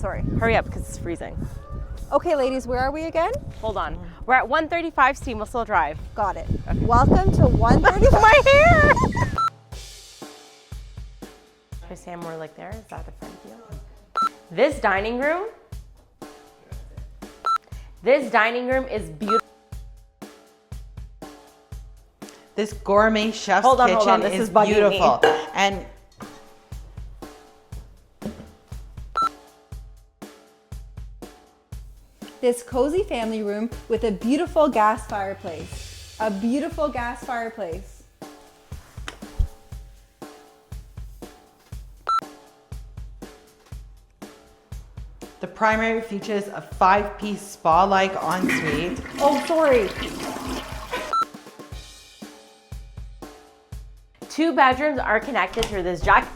sorry. Hurry up, because it's freezing. Okay, ladies, where are we again? Hold on. We're at 135 Steam Whistle Drive. Got it. Okay. Welcome to 135. My hair! Should I stand more like there? Is that a front view? This dining room is beautiful. This gourmet chef's Hold on, kitchen this is is bugging me. beautiful. And This cozy family room with a beautiful gas fireplace. A beautiful gas fireplace. the primary features a 5-piece spa-like ensuite. Oh, sorry. 2 bedrooms are connected through this jack.